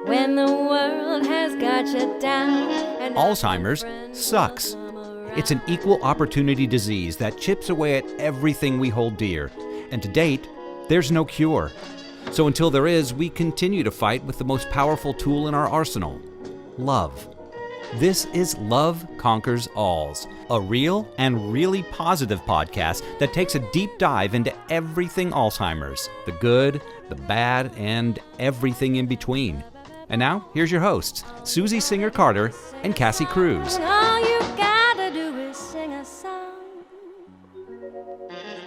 When the world has got you down and Alzheimer's sucks. It's an equal opportunity disease that chips away at everything we hold dear. And to date, there's no cure. So until there is, we continue to fight with the most powerful tool in our arsenal, love. This is Love Conquers Alz, a real and really positive podcast that takes a deep dive into everything Alzheimer's, the good, the bad, and everything in between. And now, here's your hosts, Susie Singer-Carter and Cassie Cruz. all you gotta do is sing a song.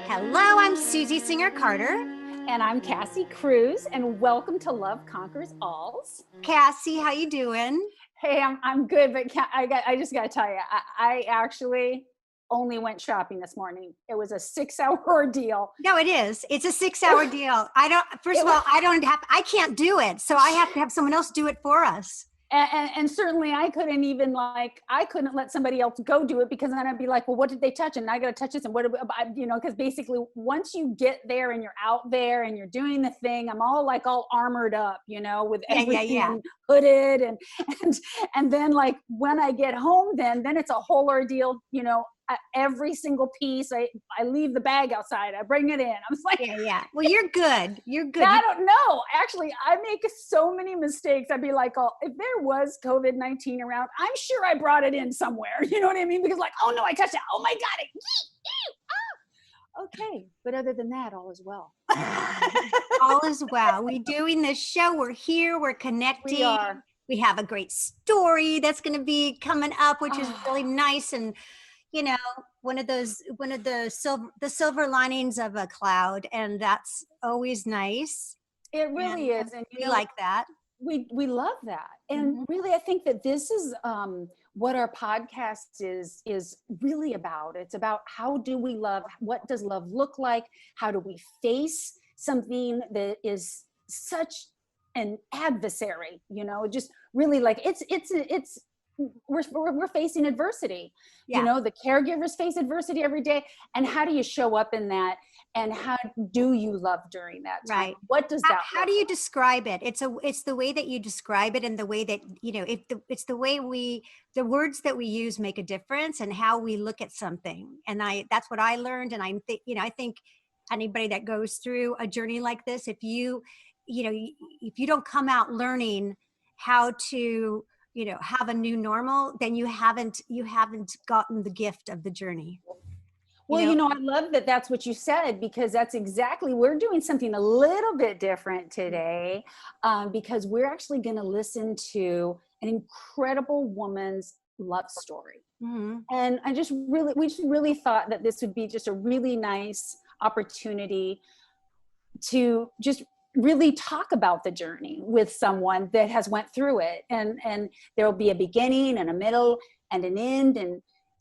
Hello, I'm Susie Singer-Carter. And I'm Cassie Cruz, and welcome to Love Conquers Alz. Cassie, how you doing? Hey, I'm good, but I just got to tell you, I actually only went shopping this morning. It was a 6-hour ordeal. No, it is. It's a 6-hour deal. I can't do it. So I have to have someone else do it for us. And certainly I couldn't even I couldn't let somebody else go do it, because then I'd be like, well, what did they touch? And I got to touch this. And because basically once you get there and you're out there and you're doing the thing, I'm all armored up, with everything hooded. And then when I get home, then it's a whole ordeal, every single piece. I leave the bag outside. I bring it in. I'm like, yeah. Well, you're good. You're good. I don't know. Actually, I make so many mistakes. I'd be like, oh, if there was COVID-19 around, I'm sure I brought it in somewhere. You know what I mean? Because oh no, I touched it. Oh my God. Okay. But other than that, all is well. All is well. We're doing this show. We're here. We're connecting. We are. We have a great story that's going to be coming up, which is really nice. And one of the silver linings of a cloud, and that's always nice. It really is, and we like that. We love that, and really, I think that this is what our podcast is really about. It's about how do we love? What does love look like? How do we face something that is such an adversary? Just really it's. We're facing adversity. The caregivers face adversity every day. And how do you show up in that? And how do you love during that time? Right. What does that how do you describe it? It's the way that you describe it, and the way that, it's the way the words that we use make a difference, and how we look at something. And that's what I learned. And I think anybody that goes through a journey like this, if you don't come out learning how to have a new normal, then you haven't gotten the gift of the journey. Well, I love that that's what you said, because that's exactly, we're doing something a little bit different today, because we're actually going to listen to an incredible woman's love story. Mm-hmm. And we just really thought that this would be just a really nice opportunity to just really talk about the journey with someone that has went through it, and there will be a beginning and a middle and an end,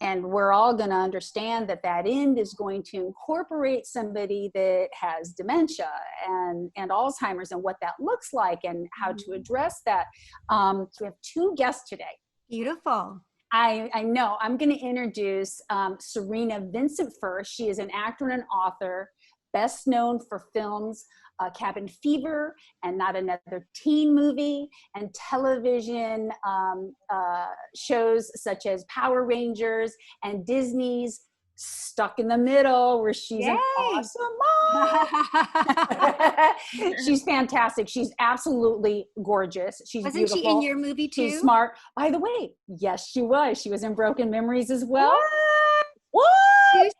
and we're all going to understand that end is going to incorporate somebody that has dementia and Alzheimer's, and what that looks like, and how to address that. So we have two guests today. Beautiful. I know. I'm going to introduce Cerina Vincent first. She is an actor and an author, best known for films Cabin Fever and Not Another Teen Movie, and television shows such as Power Rangers and Disney's Stuck in the Middle, where she's an awesome mom. She's fantastic. She's absolutely gorgeous. She's Wasn't beautiful. she in your movie too? She's smart. By the way, yes, she was. She was in Broken Memories as well. What?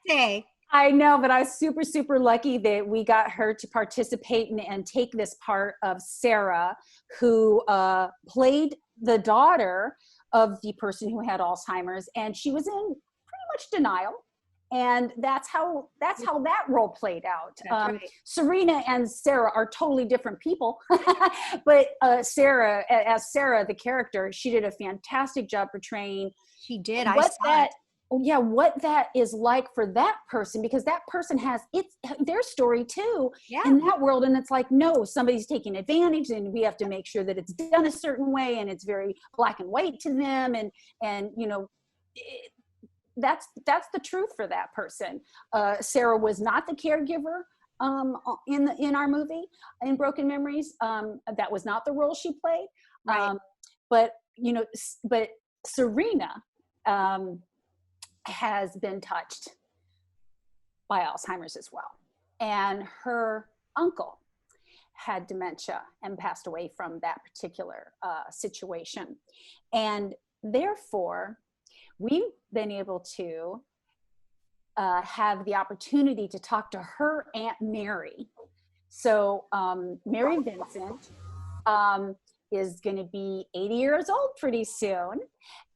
Tuesday. I know, but I was super, super lucky that we got her to participate and take this part of Sarah, who played the daughter of the person who had Alzheimer's, and she was in pretty much denial. And that's how that role played out. Right. Cerina and Sarah are totally different people, but Sarah, as Sarah, the character, she did a fantastic job portraying. She did. I saw it. Yeah, what that is like for that person, because that person has their story too in that world, and it's like, no, somebody's taking advantage, and we have to make sure that it's done a certain way, and it's very black and white to them, and that's the truth for that person. Sarah was not the caregiver in our movie in Broken Memories. That was not the role she played. Right. But, but Cerina has been touched by Alzheimer's as well. And her uncle had dementia and passed away from that particular situation. And therefore, we've been able to have the opportunity to talk to her Aunt Mary. So Mary Vincent is going to be 80 years old pretty soon.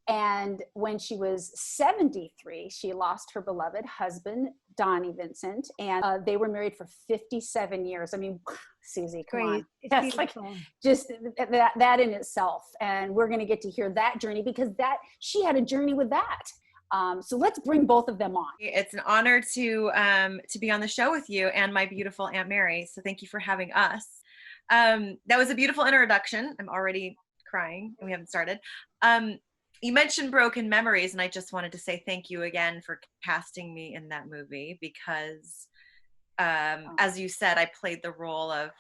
And when she was 73, she lost her beloved husband, Donnie Vincent, and they were married for 57 years. I mean, Susie, come on. It's Like beautiful. just that in itself. And we're going to get to hear that journey because she had a journey with that. So let's bring both of them on. It's an honor to be on the show with you and my beautiful Aunt Mary. So thank you for having us. That was a beautiful introduction. I'm already crying and we haven't started. You mentioned broken memories, and I just wanted to say thank you again for casting me in that movie because, as you said, I played the role of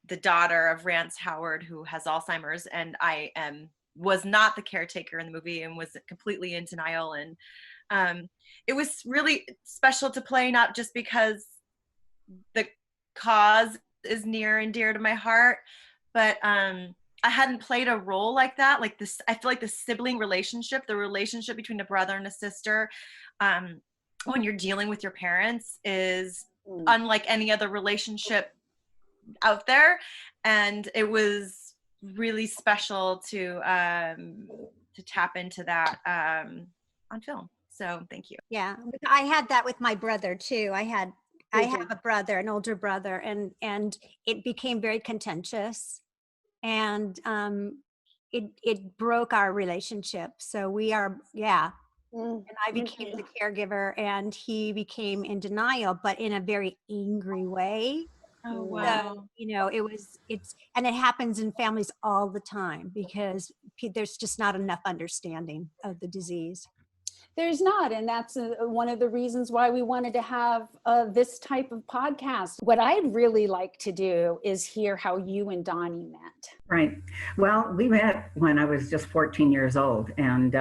the daughter of Rance Howard, who has Alzheimer's, and I was not the caretaker in the movie and was completely in denial. And it was really special to play, not just because the cause is near and dear to my heart, but I hadn't played a role like that. Like this, I feel like the sibling relationship, the relationship between a brother and a sister, when you're dealing with your parents is unlike any other relationship out there. And it was really special to tap into that on film. So thank you. Yeah, I had that with my brother too. I have a brother, an older brother, and it became very contentious, and it broke our relationship. So we are, and I became the caregiver, and he became in denial, but in a very angry way. Oh wow! So, and it happens in families all the time because there's just not enough understanding of the disease. There's not, and that's one of the reasons why we wanted to have this type of podcast. What I'd really like to do is hear how you and Donnie met. Right. Well, we met when I was just 14 years old, and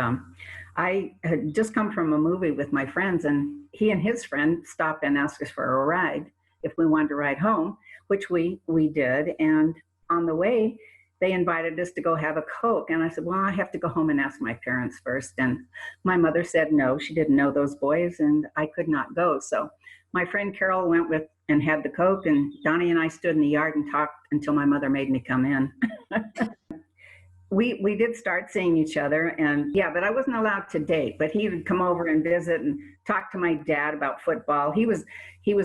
I had just come from a movie with my friends, and he and his friend stopped and asked us for a ride if we wanted to ride home, which we did. And on the way, they invited us to go have a Coke. And I said, well, I have to go home and ask my parents first. And my mother said no, she didn't know those boys, and I could not go. So my friend Carol went with and had the Coke, and Donnie and I stood in the yard and talked until my mother made me come in. We did start seeing each other, and but I wasn't allowed to date, but he would come over and visit and talk to my dad about football. He was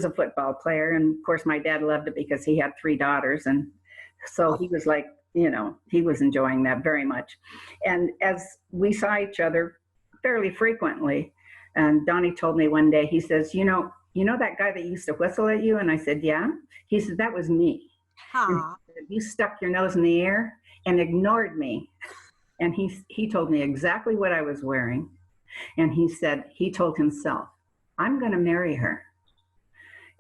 a football player, and of course my dad loved it because he had 3 daughters, and so he was like, he was enjoying that very much. And as we saw each other fairly frequently, and Donnie told me one day, he says, you know that guy that used to whistle at you? And I said, yeah. He said, that was me. Huh. You stuck your nose in the air and ignored me. And he told me exactly what I was wearing. And he said, he told himself, I'm going to marry her.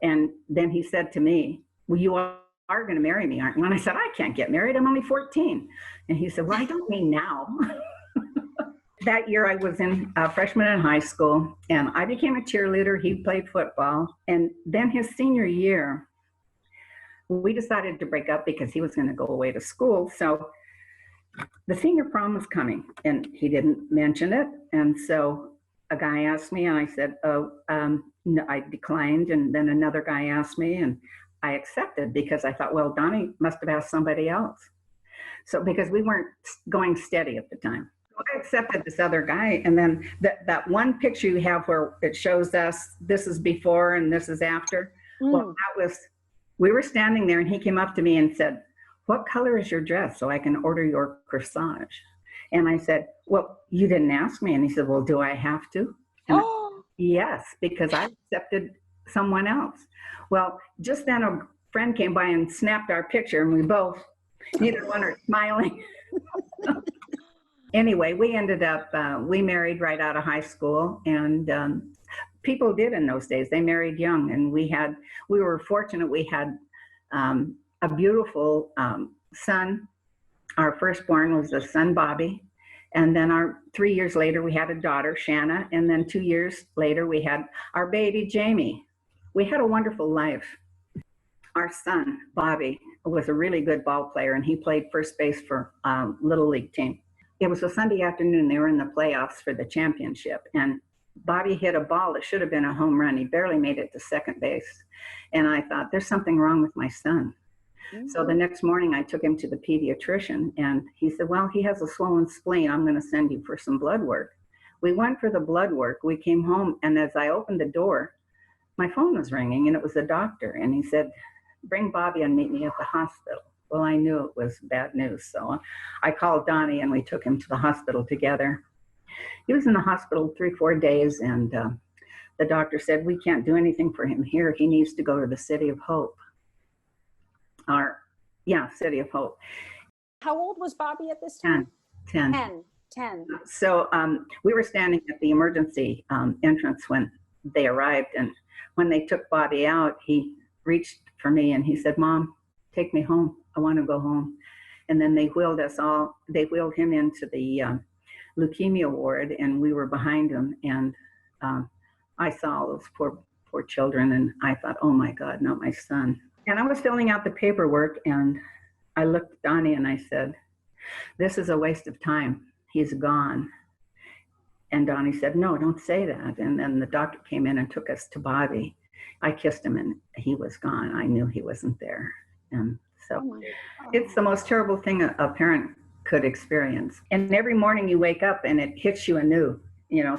And then he said to me, well, you are going to marry me, aren't you? And I said, I can't get married. I'm only 14. And he said, well, I don't mean now. That year I was in freshman in high school, and I became a cheerleader. He played football. And then his senior year, we decided to break up because he was going to go away to school. So the senior prom was coming, and he didn't mention it. And so a guy asked me, and I said, no, I declined. And then another guy asked me, and I accepted because I thought, well, Donnie must have asked somebody else. So because we weren't going steady at the time. So I accepted this other guy. And then that one picture you have where it shows us, this is before and this is after. Well, we were standing there, and he came up to me and said, what color is your dress so I can order your corsage? And I said, well, you didn't ask me. And he said, well, do I have to? And yes, because I accepted someone else. Well, just then a friend came by and snapped our picture, and we both, neither one are smiling. Anyway, we ended up, we married right out of high school, and people did in those days. They married young, and we were fortunate. We had a beautiful son, Our firstborn was a son, Bobby. And then 3 years later, we had a daughter, Shanna. And then 2 years later, we had our baby, Jamie. We had a wonderful life. Our son, Bobby, was a really good ball player, and he played first base for Little League team. It was a Sunday afternoon. They were in the playoffs for the championship. And Bobby hit a ball that should have been a home run. He barely made it to second base. And I thought, there's something wrong with my son. So the next morning I took him to the pediatrician, and he said, well, he has a swollen spleen. I'm going to send you for some blood work. We went for the blood work. We came home, and as I opened the door, my phone was ringing, and it was the doctor. And he said, bring Bobby and meet me at the hospital. Well, I knew it was bad news. So I called Donnie, and we took him to the hospital together. He was in the hospital 3-4 days, and the doctor said, we can't do anything for him here. He needs to go to the City of Hope. City of Hope. How old was Bobby at this time? 10. 10. So we were standing at the emergency entrance when they arrived, and when they took Bobby out, he reached for me and he said, Mom, take me home. I want to go home. And then they wheeled him into the leukemia ward, and we were behind him, and I saw all those poor children, and I thought, oh my God, not my son. And I was filling out the paperwork, and I looked at Donnie and I said, this is a waste of time. He's gone. And Donnie said, no, don't say that. And then the doctor came in and took us to Bobby. I kissed him, and he was gone. I knew he wasn't there. And so it's the most terrible thing a parent could experience. And every morning you wake up and it hits you anew,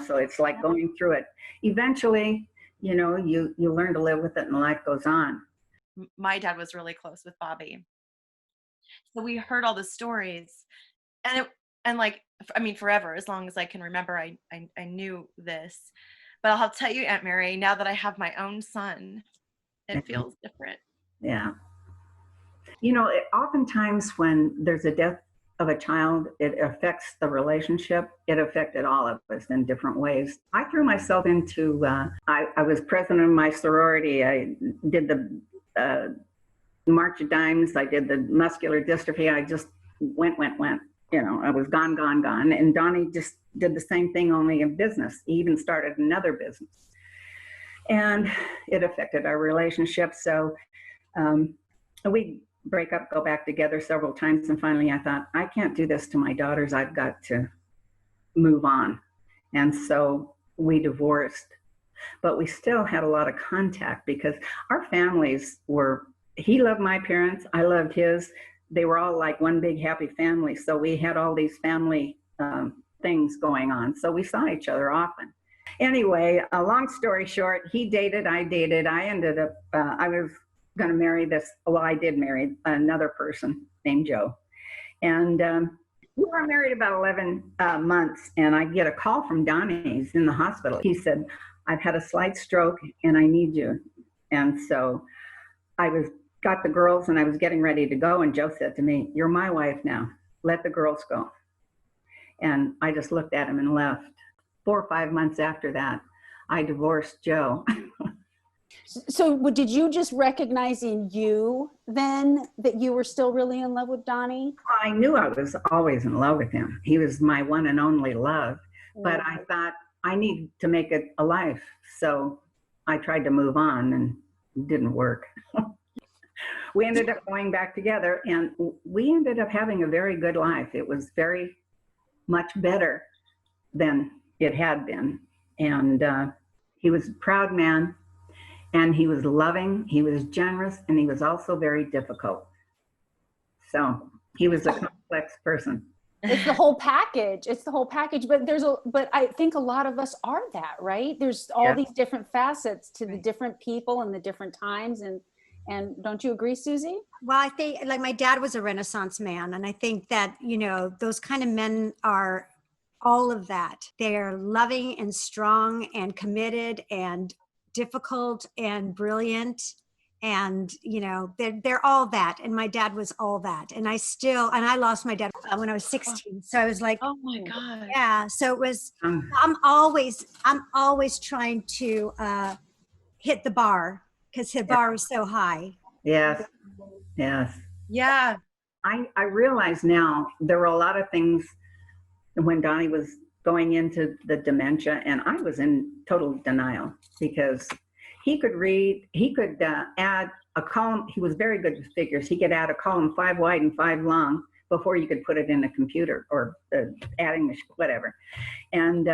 so it's like going through it. Eventually, you learn to live with it, and life goes on. My dad was really close with Bobby. So we heard all the stories, and forever, as long as I can remember, I knew this. But I'll tell you, Aunt Mary, now that I have my own son, it feels different. Yeah. Oftentimes when there's a death of a child, it affects the relationship. It affected all of us in different ways. I threw myself into, I was president of my sorority. I did the March of Dimes. I did the muscular dystrophy. I just went. I was gone. And Donnie just did the same thing, only in business. He even started another business. And it affected our relationship. So we break up, go back together several times. And finally I thought, I can't do this to my daughters. I've got to move on. And so we divorced. But we still had a lot of contact because our families he loved my parents, I loved his. They were all like one big happy family. So we had all these family things going on. So we saw each other often. Anyway, a long story short, he dated, I dated. I ended up, I was going to marry I did marry another person named Joe. And we were married about 11 months, and I get a call from Donnie. He's in the hospital. He said, I've had a slight stroke and I need you. And so I got the girls and I was getting ready to go. And Joe said to me, you're my wife now. Let the girls go. And I just looked at him and left. 4 or 5 months after that, I divorced Joe. So did you just recognize in you then that you were still really in love with Donnie? I knew I was always in love with him. He was my one and only love. But I thought, I need to make it a life. So I tried to move on, and it didn't work. We ended up going back together, and we ended up having a very good life. It was very much better than it had been. And he was a proud man, and he was loving, he was generous, and he was also very difficult. So he was a complex person. It's the whole package. But I think a lot of us are that, right? There's all these different facets to the different people and the different times. And don't you agree, Susie? Well, I think like my dad was a Renaissance man. And I think that, those kind of men are all of that. They're loving and strong and committed and difficult and brilliant. And, they're all that. And my dad was all that. And I lost my dad when I was 16. So I was like, oh my God. Yeah. So it was, I'm always trying to hit the bar because the bar is so high. Yes. Yeah. I realize now there were a lot of things when Donnie was going into the dementia, and I was in total denial because he could read, he could add a column. He was very good with figures. He could add a column 5 wide and 5 long before you could put it in a computer or adding machine, whatever. And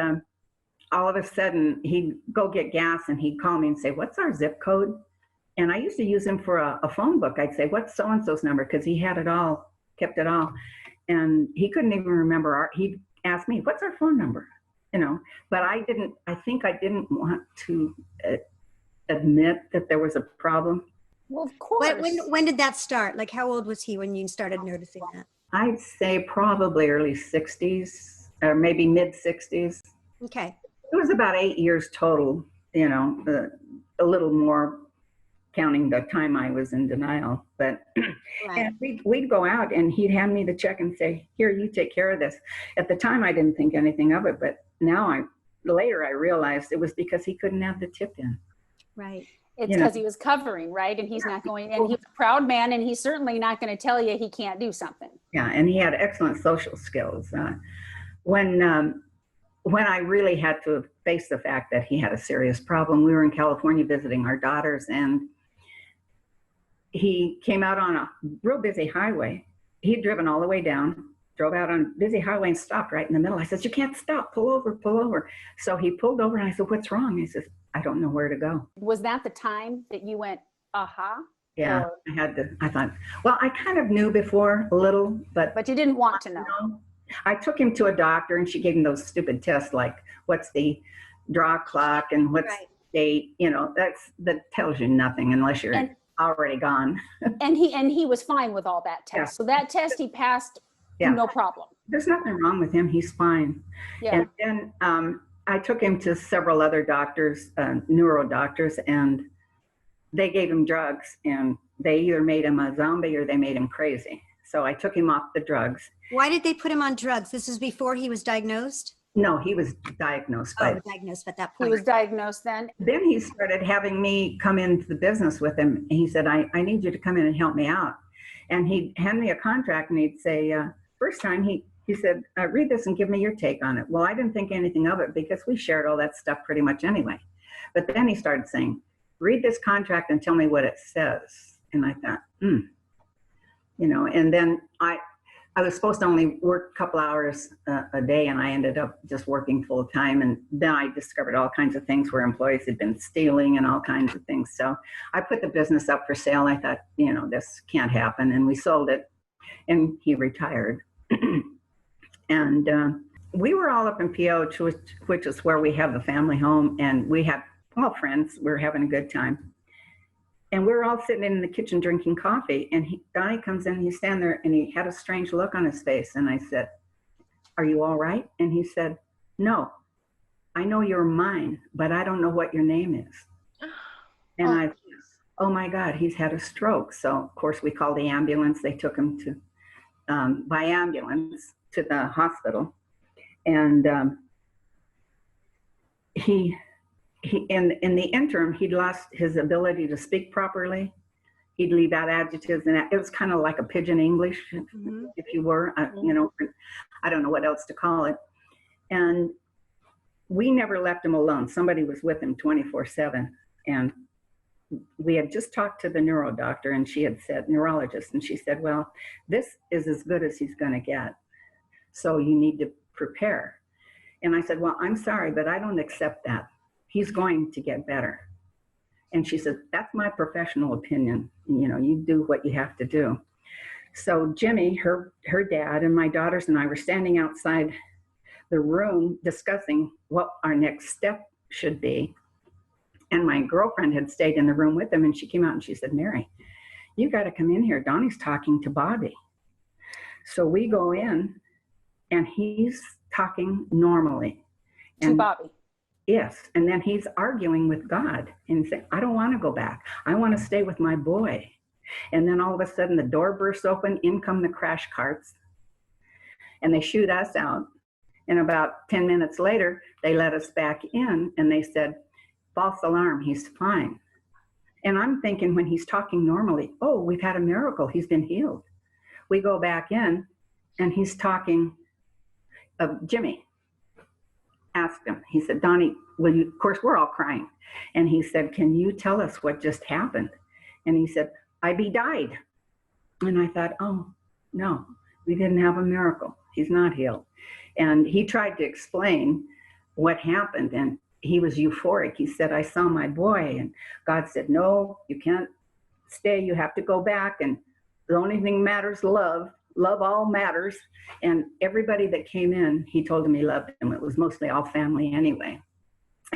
all of a sudden he'd go get gas and he'd call me and say, "What's our zip code?" And I used to use him for a phone book. I'd say, "What's so-and-so's number?" Because he had it all, kept it all. And he couldn't even remember he'd ask me, "What's our phone number?" You know, but I think I didn't want to admit that there was a problem. Well, of course. When did that start? Like, how old was he when you started noticing that? I'd say probably early 60s or maybe mid 60s. Okay. It was about 8 years total, you know, a little more counting the time I was in denial. But Right. and we'd go out and he'd hand me the check and say, "Here, you take care of this." At the time, I didn't think anything of it, but now later I realized it was because he couldn't have the tip in. Right. It's You know. because he was covering, right? And he's not going, and he's a proud man, and he's certainly not going to tell you he can't do something. Yeah, and he had excellent social skills. When I really had to face the fact that he had a serious problem, we were in California visiting our daughters, and he came out on a real busy highway. He'd driven all the way down, drove out on a busy highway and stopped right in the middle. I said, "You can't stop, pull over, pull over." So he pulled over and I said, "What's wrong?" He says, "I don't know where to go." Was that the time that you went, aha? Yeah, Or- I thought, well, I kind of knew before a little, but But you didn't want to know. no. I took him to a doctor and she gave him those stupid tests like what's the draw clock and what's Right. date, you know, that tells you nothing unless you're And- already gone. And he was fine with all that test. Yeah. So that test he passed, Yeah. no problem. There's nothing wrong with him. He's fine. Yeah. And then I took him to several other doctors, neuro doctors, and they gave him drugs and they either made him a zombie or they made him crazy. So I took him off the drugs. Why did they put him on drugs? This is before he was diagnosed? No, he was diagnosed Oh, by diagnosed at that He point. was diagnosed then. Then he started having me come into the business with him. And he said, I need you to come in and help me out. And he'd hand me a contract and he'd say, first time he said, "Read this and give me your take on it." Well, I didn't think anything of it because we shared all that stuff pretty much anyway. But then he started saying, "Read this contract and tell me what it says." And I thought, you know, and then I was supposed to only work a couple hours a day, and I ended up just working full time. And then I discovered all kinds of things where employees had been stealing and all kinds of things. So I put the business up for sale. I thought, you know, this can't happen. And we sold it, and he retired. And we were all up in PO, which is where we have the family home, and we had all friends. We were having a good time. And we were all sitting in the kitchen drinking coffee, and Donnie comes in, he's standing there, and he had a strange look on his face. And I said, "Are you all right?" And he said, "No, I know you're mine, but I don't know what your name is." And I thought, oh my God, he's had a stroke. So of course we called the ambulance. They took him to, by ambulance to the hospital. And he in the interim, he'd lost his ability to speak properly. He'd leave out adjectives, and it was kind of like a pidgin English, if you were, you know, I don't know what else to call it. And we never left him alone. Somebody was with him 24/7. And we had just talked to the neuro doctor, and she had said, neurologist, and she said, "Well, this is as good as he's going to get. So you need to prepare." And I said, "Well, I'm sorry, but I don't accept that. He's going to get better." And she said, "That's my professional opinion. You know, you do what you have to do." So Jimmy, her dad, and my daughters and I were standing outside the room discussing what our next step should be. And my girlfriend had stayed in the room with them, and she came out and she said, "Mary, you got to come in here. Donnie's talking to Bobby." So we go in, and he's talking normally. To Bobby. Yes, and then he's arguing with God and saying, "I don't want to go back. I want to stay with my boy." And then all of a sudden the door bursts open, in come the crash carts, and they shoot us out. And about 10 minutes later, they let us back in, and they said, "False alarm, he's fine." And I'm thinking when he's talking normally, oh, we've had a miracle, he's been healed. we go back in, and he's talking of Jimmy. Asked him, he said, Donnie, will you, of course, we're all crying. And he said, can you tell us what just happened? And he said, Ib died. And I thought, oh, no, we didn't have a miracle. He's not healed. And he tried to explain what happened, and he was euphoric. He said, I saw my boy, and God said, no, you can't stay. You have to go back. And the only thing matters, love. Love all matters. And everybody that came in, he told him he loved him. It was mostly all family anyway,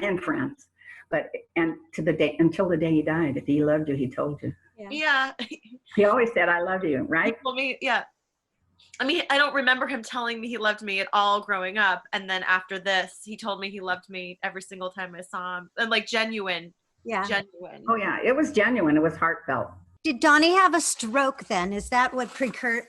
and friends. But, and to the day, until the day he died, if he loved you, he told you. Yeah. He always said, I love you, right? He told me, yeah. I mean, I don't remember him telling me he loved me at all growing up. And then after this, he told me he loved me every single time I saw him. And like genuine. Genuine. Oh yeah, it was genuine. It was heartfelt. Did Donnie have a stroke then? Is that what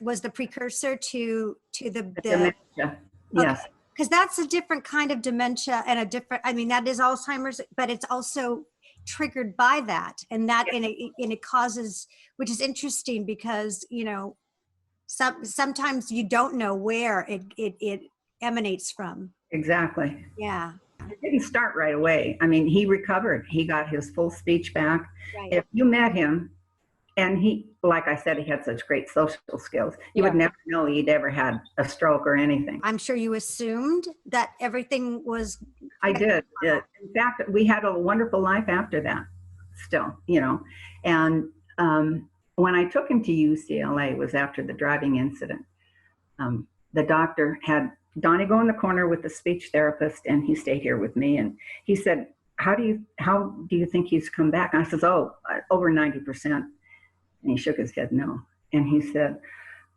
was the precursor to the Dementia. Yes. Because that's a different kind of dementia and a different, I mean, that is Alzheimer's, but it's also triggered by that. And that, and it causes, which is interesting because, you know, sometimes you don't know where it emanates from. Exactly. Yeah. It didn't start right away. I mean, he recovered. He got his full speech back. Right. If you met him, and he, like I said, he had such great social skills. You would never know he'd ever had a stroke or anything. I'm sure you assumed that everything was. I did. In fact, we had a wonderful life after that still, you know. And when I took him to UCLA, it was after the driving incident. The doctor had Donnie go in the corner with the speech therapist, and he stayed here with me. And he said, how do you think he's come back? And I said, oh, over 90%. And he shook his head no. And he said,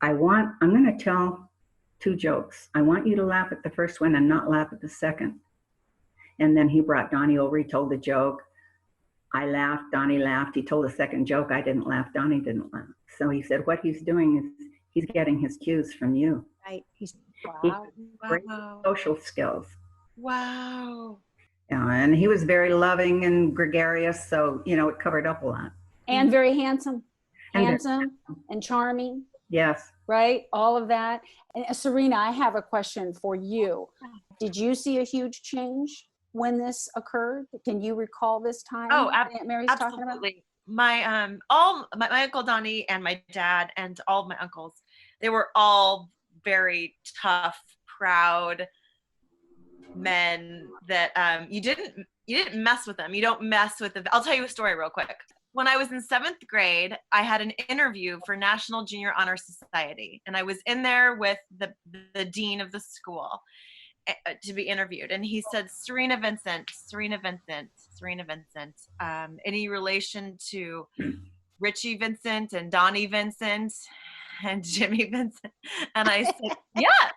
I'm going to tell 2 jokes. I want you to laugh at the first one and not laugh at the second. And then he brought Donnie over. He told the joke. I laughed. Donnie laughed. He told the second joke. I didn't laugh. Donnie didn't laugh. So he said, what he's doing is he's getting his cues from you. Right. Wow. Great social skills. Wow. Yeah, and he was very loving and gregarious. So, you know, it covered up a lot. And very handsome. Handsome and charming. Yes. Right? All of that. And Cerina, I have a question for you. Did you see a huge change when this occurred? Can you recall this time? Oh, Aunt Mary's talking about? absolutely. My my uncle Donnie and my dad and all of my uncles, they were all very tough, proud men that you didn't mess with them. You don't mess with them. I'll tell you a story real quick. When I was in 7th grade, I had an interview for National Junior Honor Society, and I was in there with the dean of the school to be interviewed. And he said, Cerina Vincent, any relation to Richie Vincent and Donnie Vincent and Jimmy Vincent? And I said, yeah,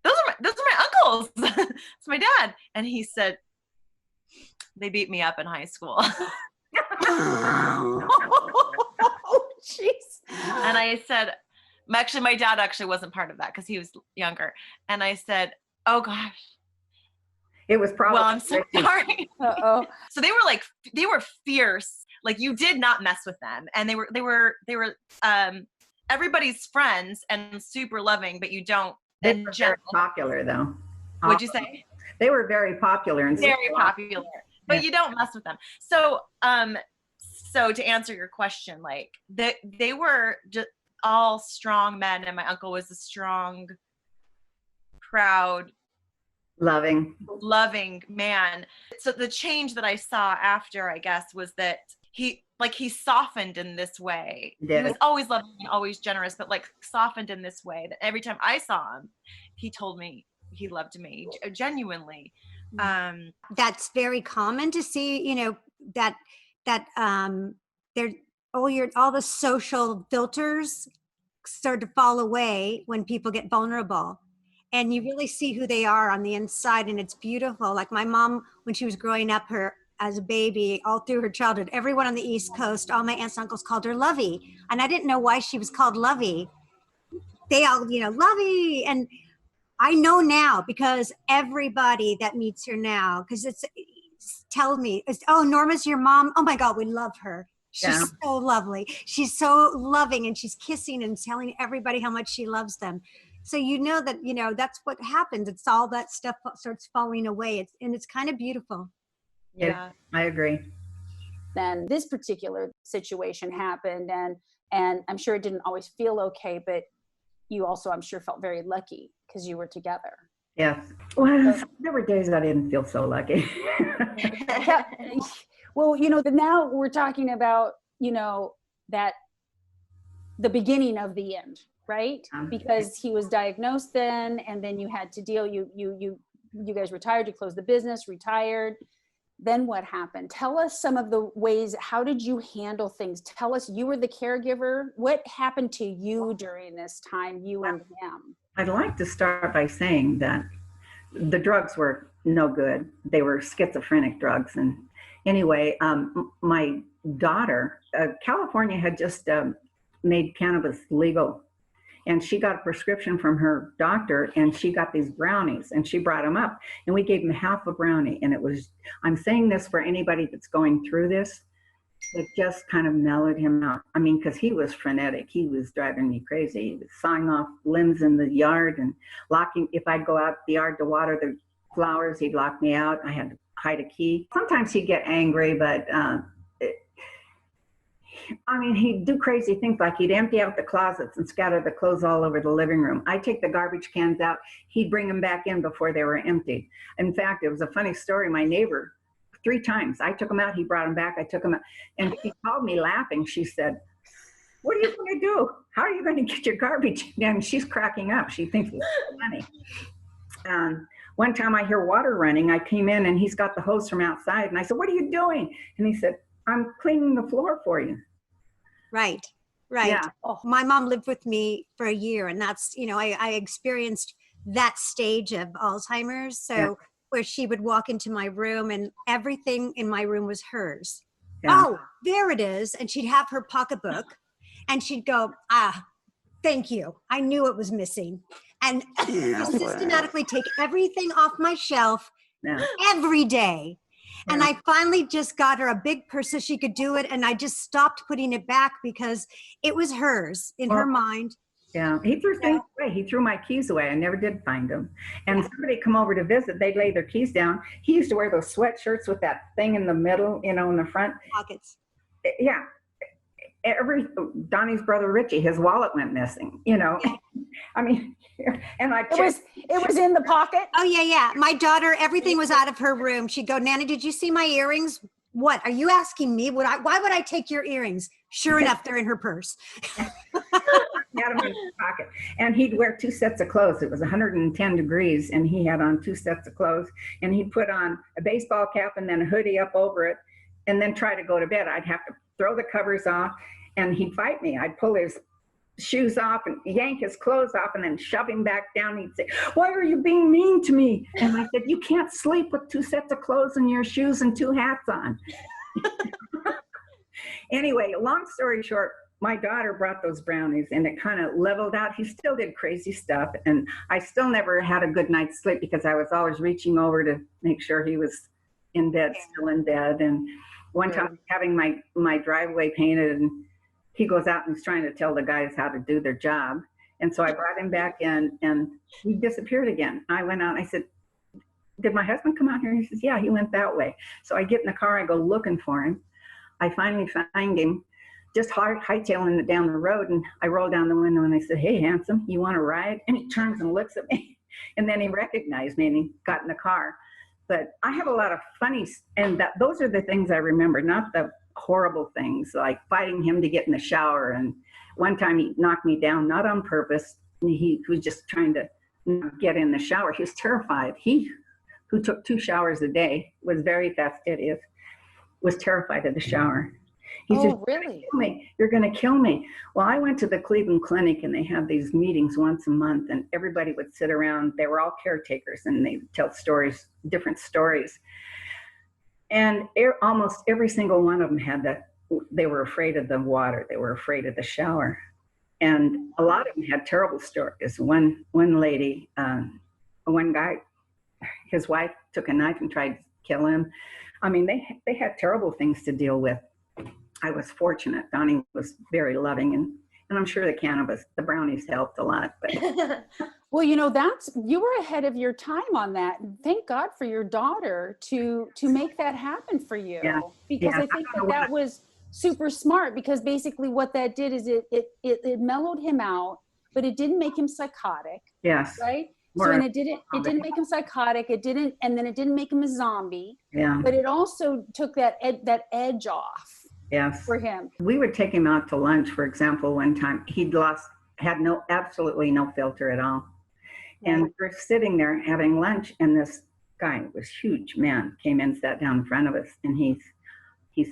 those are my uncles. It's my dad. And he said, they beat me up in high school. Oh, jeez. And I said, actually, my dad actually wasn't part of that because he was younger. And I said, oh gosh. It was probably. Well, I'm so sorry. Uh-oh. So they were fierce. Like, you did not mess with them. And they were everybody's friends and super loving, but you don't. They were very popular though. What'd you say? They were very popular and very popular. But you don't mess with them. So, so to answer your question, like they were just all strong men, and my uncle was a strong, proud, loving man. So the change that I saw after, I guess, was that he softened in this way. He was always loving and always generous, but like softened in this way that every time I saw him, he told me he loved me genuinely. That's very common to see, you know, that there all the social filters start to fall away when people get vulnerable, and you really see who they are on the inside, and it's beautiful. Like my mom, when she was growing up, as a baby, all through her childhood, everyone on the East Coast, all my aunts and uncles called her Lovey, and I didn't know why she was called Lovey. They all, you know, Lovey, and I know now because everybody that meets her now, because it's tells me, oh, Norma's your mom. Oh my God, we love her. She's Yeah. so lovely. She's so loving, and she's kissing and telling everybody how much she loves them. So that, that's what happens. It's all that stuff starts falling away. It's kind of beautiful. Yeah. I agree. Then this particular situation happened, and I'm sure it didn't always feel okay, but you also, I'm sure, felt very lucky because you were together. Yes. Well, there were days I didn't feel so lucky. Well, but now we're talking about, that the beginning of the end, right? Because he was diagnosed then, and then you had to deal, you guys retired, you closed the business, retired. Then what happened? Tell us some of the ways, how did you handle things? Tell us, you were the caregiver. What happened to you during this time, you and him? I'd like to start by saying that the drugs were no good. They were schizophrenic drugs. And anyway, my daughter, California had just made cannabis legal. And she got a prescription from her doctor, and she got these brownies, and she brought them up, and we gave him half a brownie. And it was, I'm saying this for anybody that's going through this, it just kind of mellowed him out. I mean, because he was frenetic. He was driving me crazy. He was sawing off limbs in the yard and locking, if I'd go out the yard to water the flowers, he'd lock me out. I had to hide a key. Sometimes he'd get angry, but he'd do crazy things, like he'd empty out the closets and scatter the clothes all over the living room. I'd take the garbage cans out. He'd bring them back in before they were emptied. In fact, it was a funny story. My neighbor, 3 times, I took them out, he brought them back, I took them out. And she called me laughing. She said, "What are you going to do? How are you going to get your garbage?" And she's cracking up. She thinks it's funny. One time I hear water running. I came in, and he's got the hose from outside. And I said, "What are you doing?" And he said, "I'm cleaning the floor for you." Right. Yeah. Oh, my mom lived with me for a year, and that's, I experienced that stage of Alzheimer's. So Yeah. where she would walk into my room and everything in my room was hers. Yeah. Oh, there it is. And she'd have her pocketbook, and she'd go, "Thank you. I knew it was missing." And just systematically take everything off my shelf Yeah. every day. And Yeah. I finally just got her a big purse so she could do it. And I just stopped putting it back because it was hers in her mind. Yeah, he threw things away. He threw my keys away. I never did find them. And somebody come over to visit, they'd lay their keys down. He used to wear those sweatshirts with that thing in the middle, in the front. Pockets. Yeah. Donnie's brother Richie, his wallet went missing, I mean, and It was in the pocket. Oh, yeah. My daughter, everything was out of her room. She'd go, "Nana, did you see my earrings?" "What? Are you asking me? Why would I take your earrings?" Sure enough, they're in her purse. had him in his pocket. And he'd wear 2 sets of clothes. It was 110 degrees, and he had on 2 sets of clothes. And he'd put on a baseball cap and then a hoodie up over it, and then try to go to bed. I'd have to throw the covers off, and he'd fight me. I'd pull his shoes off and yank his clothes off and then shove him back down. He'd say, "Why are you being mean to me?" And I said, "You can't sleep with 2 sets of clothes and your shoes and 2 hats on." Anyway, long story short, my daughter brought those brownies, and it kind of leveled out. He still did crazy stuff, and I still never had a good night's sleep because I was always reaching over to make sure he was in bed, still in bed. And one time having my driveway painted, and he goes out and he's trying to tell the guys how to do their job. And so I brought him back in, and he disappeared again. I went out and I said, "Did my husband come out here?" He says, "Yeah, he went that way." So I get in the car, I go looking for him. I finally find him, just hightailing it down the road, and I roll down the window and I said, "Hey, handsome, you want to ride?" And he turns and looks at me, and then he recognized me and he got in the car. But I have a lot of funny, and those are the things I remember, not the horrible things like fighting him to get in the shower. And one time he knocked me down, not on purpose. He was just trying to get in the shower. He was terrified. He, who took 2 showers a day, was very fastidious, was terrified of the shower. He said, really? "You're going to kill me." Well, I went to the Cleveland Clinic, and they have these meetings once a month, and everybody would sit around. They were all caretakers, and they would tell stories, different stories. And almost every single one of them had that. They were afraid of the water. They were afraid of the shower. And a lot of them had terrible stories. One lady, one guy, his wife took a knife and tried to kill him. I mean, they had terrible things to deal with. I was fortunate. Donnie was very loving, and I'm sure the brownies helped a lot. But Well, you were ahead of your time on that. And thank God for your daughter to make that happen for you. Yeah. Because Yeah, I think don't know that was super smart, because basically what that did is it mellowed him out, but it didn't make him psychotic, yes. right? So, More and it didn't make him psychotic. And then it didn't make him a zombie, Yeah. but it also took that edge off Yes. for him. We would take him out to lunch, for example. One time had absolutely no filter at all. And we're sitting there having lunch, and this guy, was huge man, came in, sat down in front of us, and he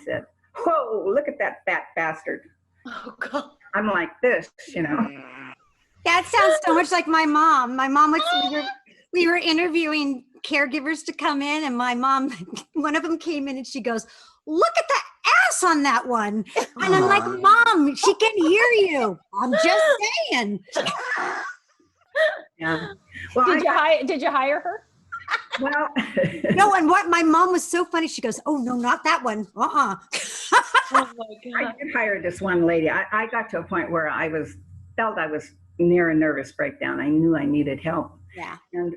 said, "Whoa, look at that fat bastard." Oh God. I'm like this, That sounds so much like my mom. My mom was, we were interviewing caregivers to come in, and my mom, one of them came in and she goes, "Look at the ass on that one." And I'm like, "Mom, she can hear you. I'm just saying." Yeah. Well, Did you hire her? well, No, and what my mom was so funny. She goes, "Oh no, not that one. Oh my I God. did hire this one lady. I got to a point where I felt I was near a nervous breakdown. I knew I needed help. Yeah. And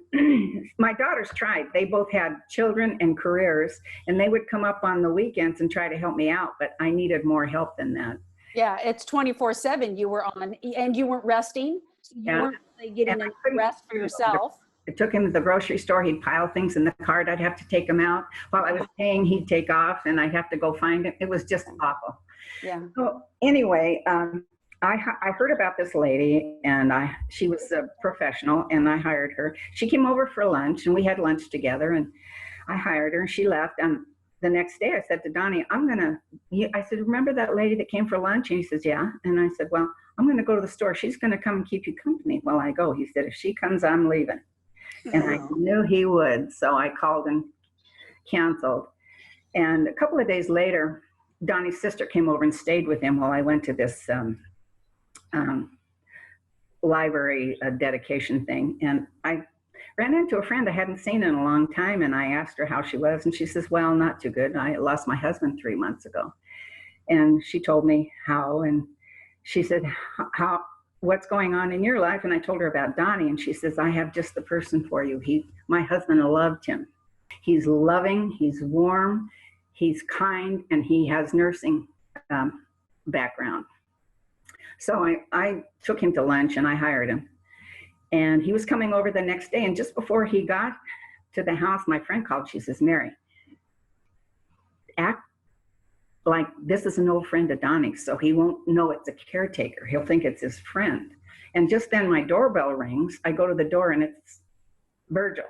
my daughters tried. They both had children and careers, and they would come up on the weekends and try to help me out, but I needed more help than that. Yeah, it's 24/7 you were on, and you weren't resting. So you Yeah. weren't really getting And I any couldn't- rest for yourself. I took him to the grocery store. He'd pile things in the cart. I'd have to take him out. While I was paying, he'd take off, and I'd have to go find him. It was just awful. Yeah. So anyway, I heard about this lady, and she was a professional, and I hired her. She came over for lunch, and we had lunch together, and I hired her, and she left. And the next day I said to Donnie, I said, "Remember that lady that came for lunch?" And he says, "Yeah." And I said, "Well, I'm going to go to the store. She's going to come and keep you company while I go." He said, "If she comes, I'm leaving." And I knew he would. So I called and canceled. And a couple of days later, Donnie's sister came over and stayed with him while I went to this library dedication thing. And I ran into a friend I hadn't seen in a long time, and I asked her how she was, and she says, "Well, not too good. I lost my husband 3 months ago." And she told me how, and she said, "What's going on in your life?" And I told her about Donnie, and she says, "I have just the person for you. My husband loved him. He's loving, he's warm, he's kind, and he has nursing background." So I took him to lunch, and I hired him. And he was coming over the next day, and just before he got to the house, my friend called. She says, "Mary, act like this is an old friend of Donnie's, so he won't know it's a caretaker. He'll think it's his friend." And just then my doorbell rings. I go to the door, and it's Virgil.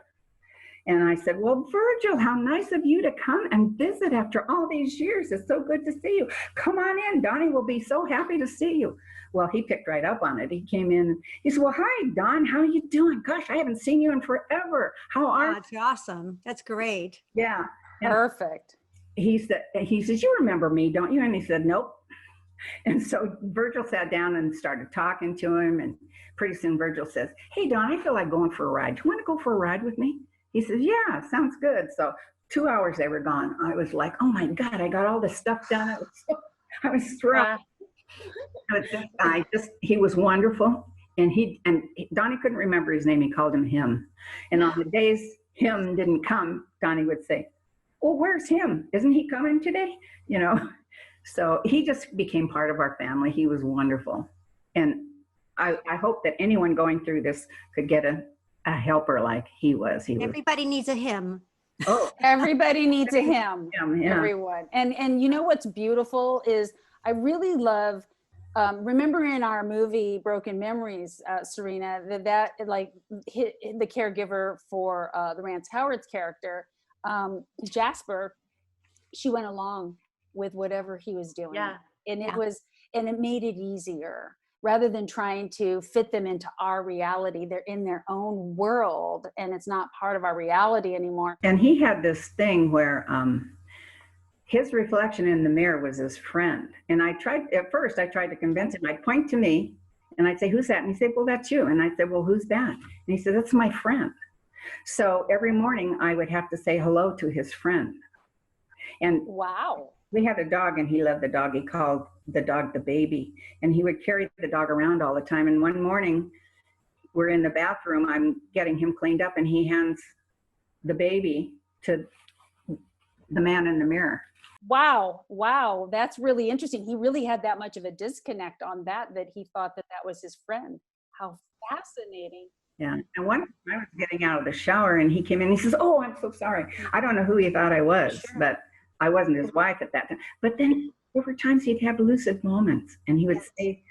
And I said, "Well, Virgil, how nice of you to come and visit after all these years. It's so good to see you. Come on in. Donnie will be so happy to see you." Well, he picked right up on it. He came in. He said, "Well, hi, Don. How are you doing? Gosh, I haven't seen you in forever. How are you?" That's awesome. That's great. Yeah. And Perfect. he says, "You remember me, don't you?" And he said, "Nope." And so Virgil sat down and started talking to him. And pretty soon Virgil says, "Hey, Don, I feel like going for a ride. Do you want to go for a ride with me?" He says, "Yeah, sounds good." So 2 hours they were gone. I was like, "Oh my God, I got all this stuff done." I was thrilled. But this guy, he was wonderful. And Donnie couldn't remember his name. He called him. And on the days him didn't come, Donnie would say, "Well, where's him? Isn't he coming today?" So he just became part of our family. He was wonderful. And I hope that anyone going through this could get a helper like he was. Everybody needs a him. Oh, Everybody needs a him. yeah. Everyone. And you know what's beautiful is I really love, remember in our movie Broken Memories, Cerina, that like hit the caregiver for the Rance Howard's character, Jasper, she went along with whatever he was doing. Yeah. And it made it easier. Rather than trying to fit them into our reality, they're in their own world, and it's not part of our reality anymore. And he had this thing where his reflection in the mirror was his friend. And at first I tried to convince him. I'd point to me and I'd say, "Who's that?" And he'd say, "Well, that's you." And I'd say, "Well, who's that?" And he said, "That's my friend." So every morning I would have to say hello to his friend. And Wow. We had a dog, and he loved the dog. He called the dog the baby, and he would carry the dog around all the time. And one morning, we're in the bathroom. I'm getting him cleaned up, and he hands the baby to the man in the mirror. Wow, that's really interesting. He really had that much of a disconnect on that he thought that was his friend. How fascinating. Yeah. And one time I was getting out of the shower, and he came in, and he says, "Oh, I'm so sorry." I don't know who he thought I was, Sure. but I wasn't his wife at that time. But then there were times he'd have lucid moments, and he would say,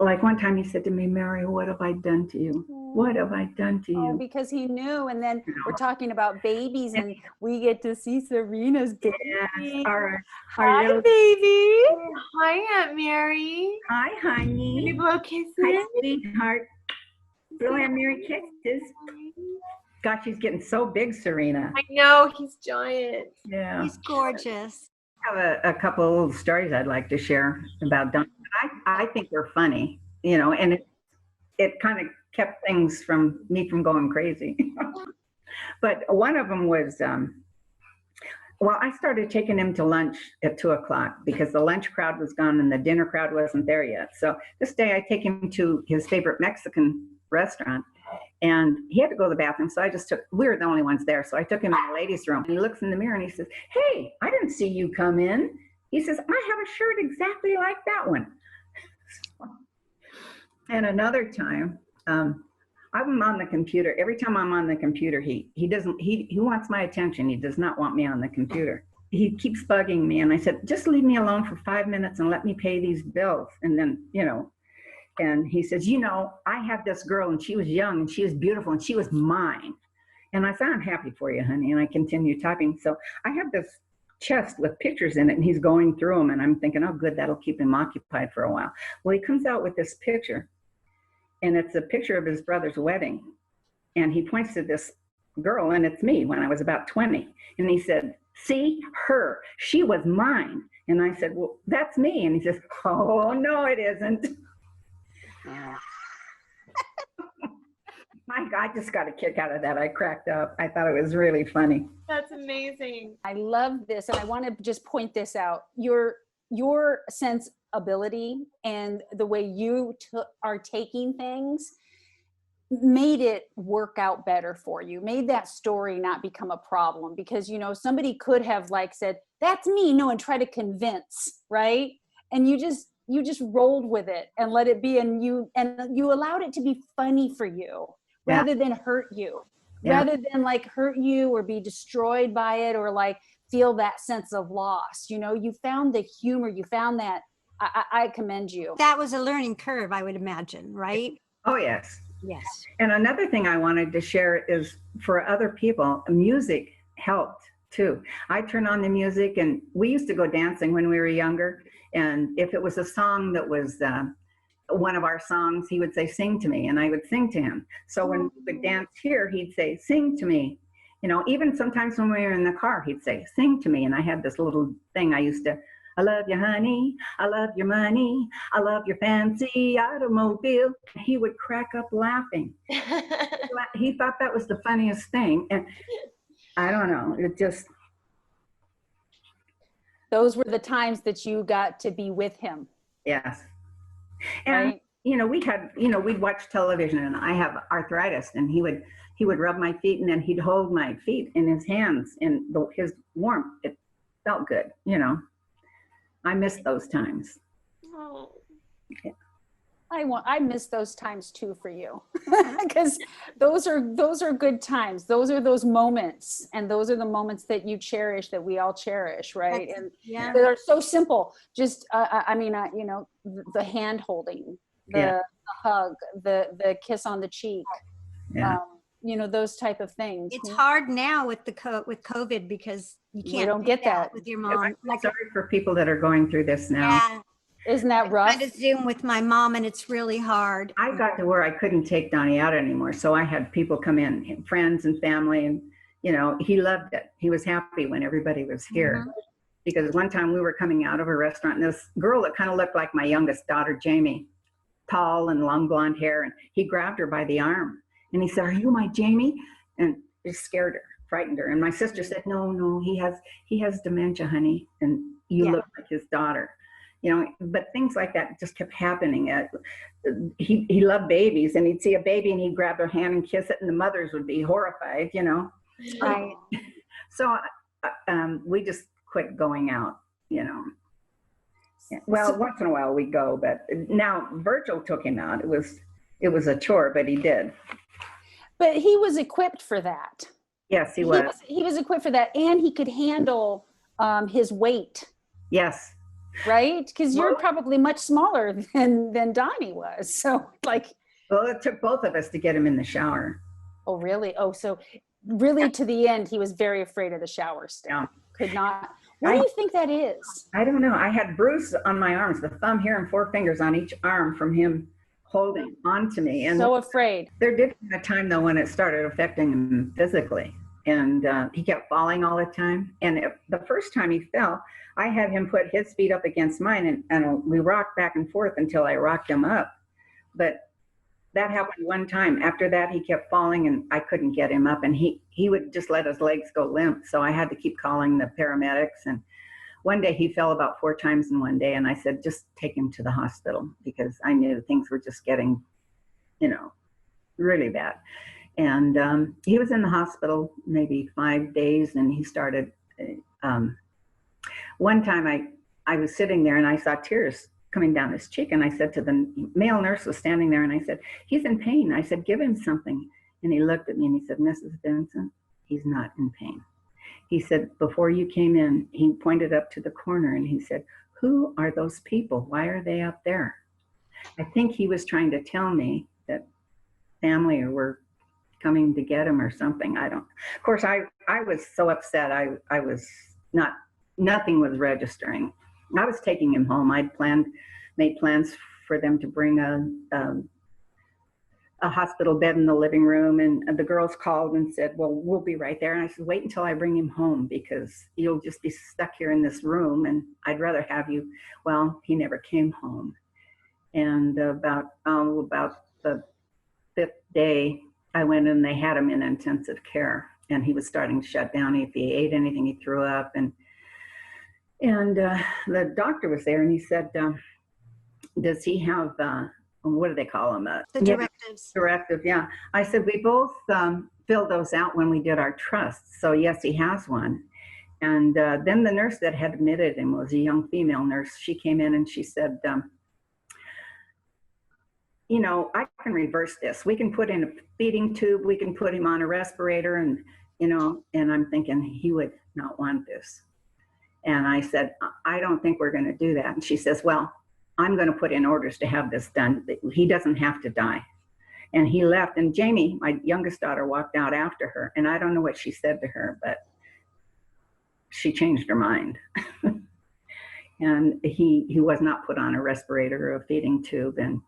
like one time he said to me, "Mary, what have I done to you? What have I done to you?" Oh, because he knew. And then we're talking about babies, and we get to see Cerina's baby. Yes, our Hi, little, baby. Hi, Aunt Mary. hi, honey. Can you blow kisses? Hi, sweetheart. Blow Aunt Mary kisses. Gosh, she's getting so big, Cerina. I know, he's giant. Yeah. He's gorgeous. I have a couple of little stories I'd like to share about Don. I think they're funny, and it kind of kept things from going crazy. But one of them was, well, I started taking him to lunch at 2:00 because the lunch crowd was gone and the dinner crowd wasn't there yet. So this day I take him to his favorite Mexican restaurant, and he had to go to the bathroom. So we were the only ones there. So I took him in the ladies' room, and he looks in the mirror and he says, "Hey, I didn't see you come in." He says, "I have a shirt exactly like that one." And another time, I'm on the computer. Every time I'm on the computer, he wants my attention. He does not want me on the computer. He keeps bugging me. And I said, "Just leave me alone for 5 minutes and let me pay these bills." And then, and he says, "I have this girl, and she was young, and she was beautiful, and she was mine." And I said, "I'm happy for you, honey." And I continue typing. So I have this chest with pictures in it, and he's going through them, and I'm thinking, oh, good, that'll keep him occupied for a while. Well, he comes out with this picture, and it's a picture of his brother's wedding, and he points to this girl, and it's me when I was about 20, and he said, "See her, she was mine." And I said, "Well, that's me." And he says, "Oh, no, it isn't." My God, I just got a kick out of that. I cracked up. I thought it was really funny. That's amazing. I love this, and I want to just point this out. Your sensibility and the way you are taking things made it work out better for you, made that story not become a problem, because somebody could have said, "That's me," and try to convince, right? And you just rolled with it and let it be, and you allowed it to be funny for you. Yeah. Rather than hurt you, Yeah. rather than hurt you or be destroyed by it or feel that sense of loss. You found the humor, you found that. I commend you. That was a learning curve, I would imagine, right? Oh, yes. Yes. And another thing I wanted to share is for other people, music helped too. I turn on the music, and we used to go dancing when we were younger. And if it was a song that was one of our songs, he would say, "Sing to me," and I would sing to him. So when we would dance here, he'd say, "Sing to me." Even sometimes when we were in the car, he'd say, "Sing to me." And I had this little thing I used to, "I love you, honey. I love your money. I love your fancy automobile." He would crack up laughing. He thought that was the funniest thing. And I don't know, it just. Those were the times that you got to be with him. Yes. And, right? we'd watch television, and I have arthritis, and he would rub my feet, and then he'd hold my feet in his hands, and his warmth, it felt good, I miss those times. Oh. Yeah. I miss those times too for you, because those are good times. Those are those moments, and those are the moments that you cherish, that we all cherish, right? And Yeah. they're so simple. Just the hand holding, the hug, the kiss on the cheek, Yeah. Those type of things. It's hard now with with COVID, because you can't don't get that with your mom. I'm sorry for people that are going through this now. Yeah. Isn't that rough? I had to Zoom with my mom, and it's really hard. I got to where I couldn't take Donnie out anymore. So I had people come in, friends and family, and, he loved it. He was happy when everybody was here. Mm-hmm. Because one time we were coming out of a restaurant, and this girl that kind of looked like my youngest daughter, Jamie, tall and long blonde hair, and he grabbed her by the arm, and he said, "Are you my Jamie?" And it scared her. frightened her. And my sister said, no, he has dementia, honey, and you Yeah. look like his daughter. But things like that just kept happening. He loved babies, and he'd see a baby and he'd grab their hand and kiss it, and the mothers would be horrified, Right. So we just quit going out, Well, once in a while we go, but now Virgil took him out. It was a chore, but he did. But he was equipped for that. Yes, he was. He was equipped for that, and he could handle his weight. Yes. Right? Because you're probably much smaller than Donnie was. So Well, it took both of us to get him in the shower. Oh, really? Oh, so really to the end, he was very afraid of the shower still. Yeah. Could not. What do you think that is? I don't know. I had bruises on my arms, the thumb here and 4 fingers on each arm from him holding on to me. And So afraid. there did come a time, though, when it started affecting him physically. And he kept falling all the time. And the first time he fell, I had him put his feet up against mine, and we rocked back and forth until I rocked him up. But that happened one time. After that, he kept falling, and I couldn't get him up. And he would just let his legs go limp. So I had to keep calling the paramedics. And one day he fell about 4 times in one day. And I said, just take him to the hospital, because I knew things were just getting, really bad. And he was in the hospital maybe 5 days, and he started, one time I was sitting there and I saw tears coming down his cheek, and I said to the male nurse was standing there, and I said, he's in pain. I said, give him something. And he looked at me and he said, Mrs. Vincent, he's not in pain. He said, before you came in, he pointed up to the corner and he said, who are those people? Why are they up there? I think he was trying to tell me that family were coming to get him or something. Of course, I was so upset. I was nothing was registering. I was taking him home. I'd made plans for them to bring a hospital bed in the living room, and the girls called and said, well, we'll be right there. And I said, wait until I bring him home, because you'll just be stuck here in this room, and I'd rather have you. Well, he never came home. And about the 5th day, I went and they had him in intensive care, and he was starting to shut down. If he ate anything, he threw up. And the doctor was there, and he said, does he have, what do they call them? The directives. Directive, yeah. I said, we both filled those out when we did our trusts. So yes, he has one. And then the nurse that had admitted him was a young female nurse. She came in and she said, I can reverse this. We can put in a feeding tube. We can put him on a respirator. And, and I'm thinking he would not want this. And I said, I don't think we're going to do that. And she says, well, I'm going to put in orders to have this done. He doesn't have to die. And he left. And Jamie, my youngest daughter, walked out after her. And I don't know what she said to her, but she changed her mind. And he was not put on a respirator or a feeding tube. And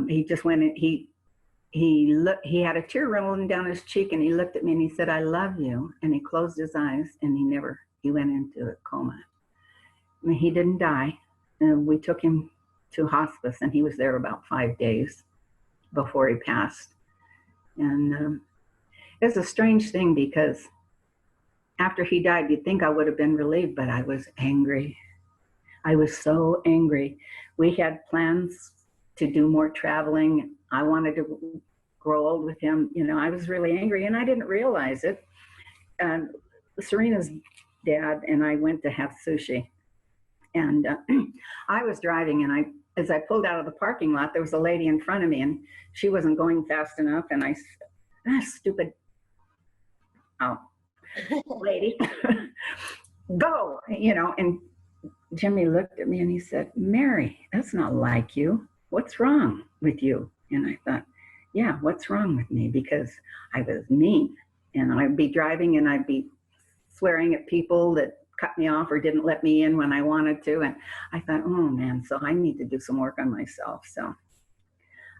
he just went in, he had a tear rolling down his cheek, and he looked at me and he said, I love you. And he closed his eyes, and he went into a coma. I mean, he didn't die. And we took him to hospice, and he was there about 5 days before he passed. And it's a strange thing, because after he died, you'd think I would have been relieved, but I was angry. I was so angry. We had plans to do more traveling. I wanted to grow old with him. I was really angry, and I didn't realize it. Cerina's dad and I went to have sushi. And I was driving, and as I pulled out of the parking lot, there was a lady in front of me, and she wasn't going fast enough. And I said, stupid lady, go, and Jimmy looked at me and he said, Mary, that's not like you. What's wrong with you? And I thought, yeah, what's wrong with me? Because I was mean, and I'd be driving and I'd be swearing at people that cut me off or didn't let me in when I wanted to. And I thought, oh man, so I need to do some work on myself. So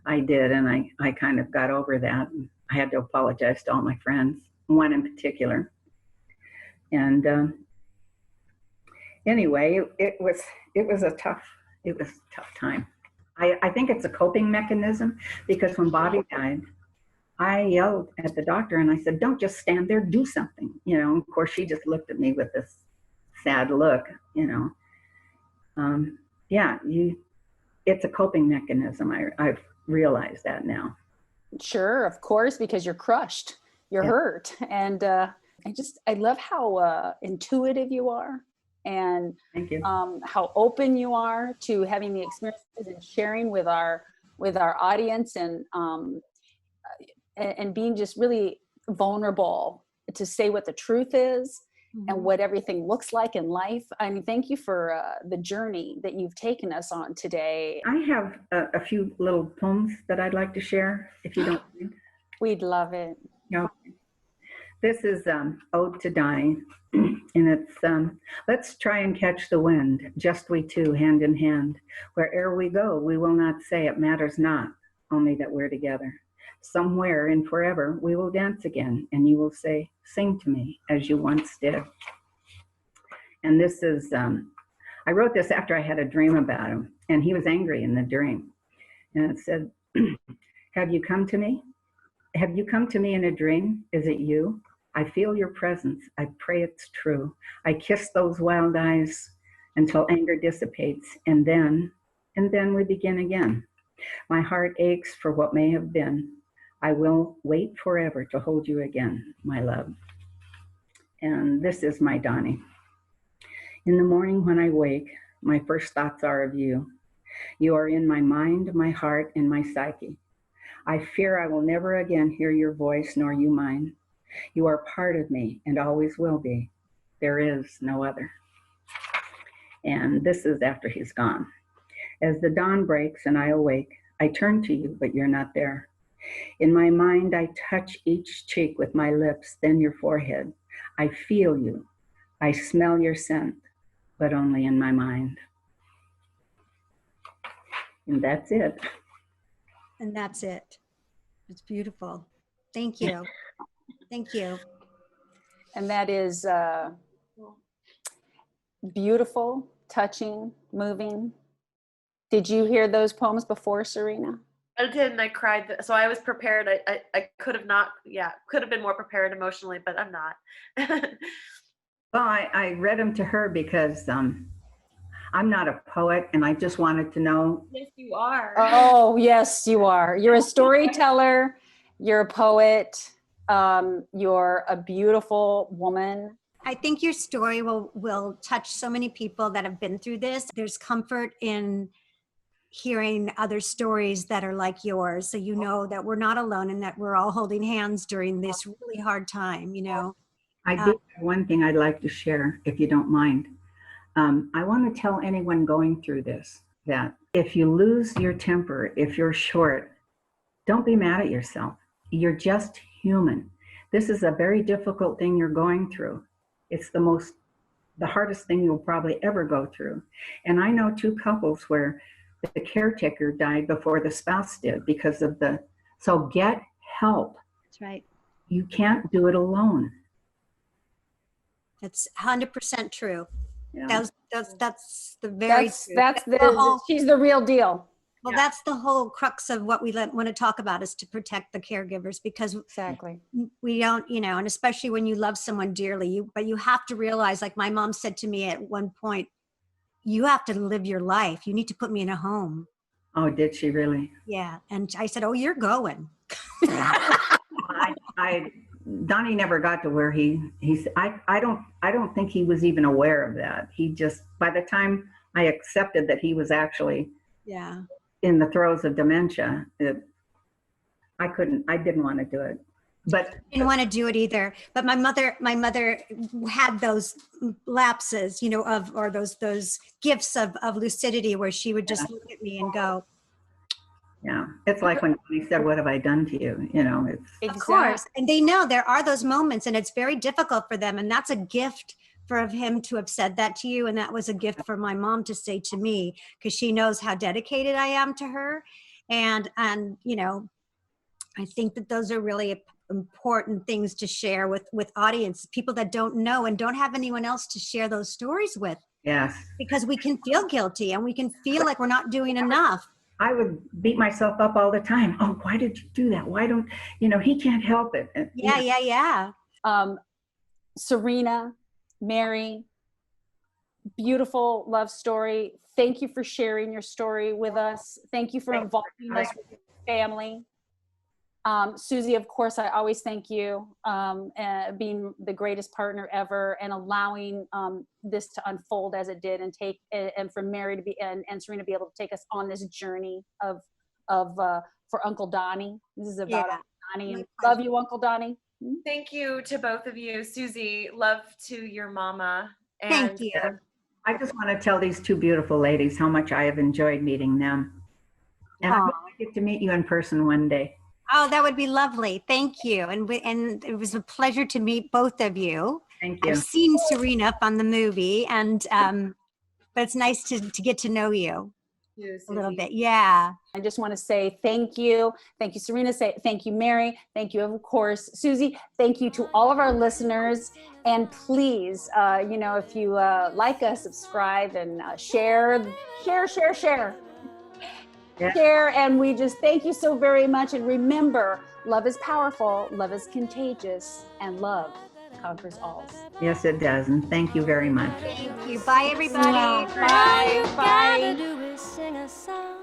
I did, and I kind of got over that. I had to apologize to all my friends, one in particular. And anyway, it was a tough time. I think it's a coping mechanism, because when Bobby died, I yelled at the doctor and I said, don't just stand there, do something. You know, of course, she just looked at me with this sad look, you know. Yeah, it's a coping mechanism. I've realized that now. Sure, of course, because you're crushed, you're hurt. And I love how intuitive you are, and Thank you. how open you are to having the experiences and sharing with our audience, and being just really vulnerable to say what the truth is and what everything looks like in life. I mean, thank you for the journey that you've taken us on today. I have a few little poems that I'd like to share, if you don't mind. We'd love it. No. This is Ode to Donnie, and it's, let's try and catch the wind, just we two, hand in hand. Where'er we go, we will not say it matters not, only that we're together. Somewhere in forever, we will dance again, and you will say, sing to me as you once did. And this is, I wrote this after I had a dream about him, and he was angry in the dream. And it said, have you come to me? Have you come to me in a dream? Is it you? I feel your presence. I pray it's true. I kiss those wild eyes until anger dissipates, and then we begin again. My heart aches for what may have been. I will wait forever to hold you again, my love. And this is my Donnie. In the morning when I wake, my first thoughts are of you. You are in my mind, my heart, and my psyche. I fear I will never again hear your voice, nor you mine. You are part of me and always will be. There is no other. And this is after he's gone. As the dawn breaks and I awake, I turn to you, but you're not there. In my mind, I touch each cheek with my lips, then your forehead. I feel you. I smell your scent, but only in my mind. And that's it. And that's it. It's beautiful. Thank you. Thank you. And that is beautiful, touching, moving. Did you hear those poems before, Cerina? I did, and I cried. So I was prepared. I could have not, could have been more prepared emotionally, but I'm not. Well, I read them to her because I'm not a poet, and I just wanted to know. Yes, you are. Oh, yes, you are. You're a storyteller. You're a poet. You're a beautiful woman. I think your story will touch so many people that have been through this. There's comfort in hearing other stories that are like yours. So you know that we're not alone and that we're all holding hands during this really hard time, you know. I do have one thing I'd like to share, if you don't mind. I want to tell anyone going through this that if you lose your temper, if you're short, don't be mad at yourself. You're just human. This is a very difficult thing you're going through. It's the hardest thing you'll probably ever go through. And I know two couples where the caretaker died before the spouse did because of so get help. That's right. You can't do it alone. That's 100% true. Yeah. That's the very she's the real deal. Well, that's the whole crux of what we want to talk about, is to protect the caregivers, because Exactly. we don't, and especially when you love someone dearly, but you have to realize, like my mom said to me at one point, you have to live your life. You need to put me in a home. Oh, did she really? Yeah. And I said, oh, you're going. Donnie never got to where I don't think he was even aware of that. He just, by the time I accepted that he was actually in the throes of dementia, I didn't want to do it. But I didn't want to do it either. But my mother had those lapses, or those gifts of lucidity where she would just look at me and go, yeah, it's like when he said, what have I done to you? It's of course. And they know there are those moments, and it's very difficult for them. And that's a gift for him to have said that to you. And that was a gift for my mom to say to me, because she knows how dedicated I am to her. And I think that those are really important things to share with audience, people that don't know and don't have anyone else to share those stories with. Yes. Because we can feel guilty and we can feel like we're not doing enough. I would beat myself up all the time. Oh, why did you do that? Why don't, he can't help it. And, Yeah. Cerina, Mary, beautiful love story. Thank you for sharing your story with us. Thank you for involving us with your family. Susie, of course, I always thank you, being the greatest partner ever and allowing this to unfold as it did, and for Mary to be and Cerina to be able to take us on this journey for Uncle Donnie. This is about Uncle Donnie. And love you, Uncle Donnie. Thank you to both of you. Susie, love to your mama. And Thank you. I just want to tell these two beautiful ladies how much I have enjoyed meeting them. And I hope I get to meet you in person one day. Oh, that would be lovely. Thank you. And it was a pleasure to meet both of you. Thank you. I've seen Cerina up on the movie, and but it's nice to get to know you a little bit. Yeah. I just want to say thank you. Thank you, Cerina. Say thank you, Mary. Thank you, of course, Susie. Thank you to all of our listeners. And please, if you like us, subscribe and share. Yeah. Share, and we just thank you so very much. And remember, love is powerful, love is contagious, and love conquers all. Yes, it does. And thank you very much. Thank you. Bye, everybody. All Bye. you Bye. gotta do is sing a song.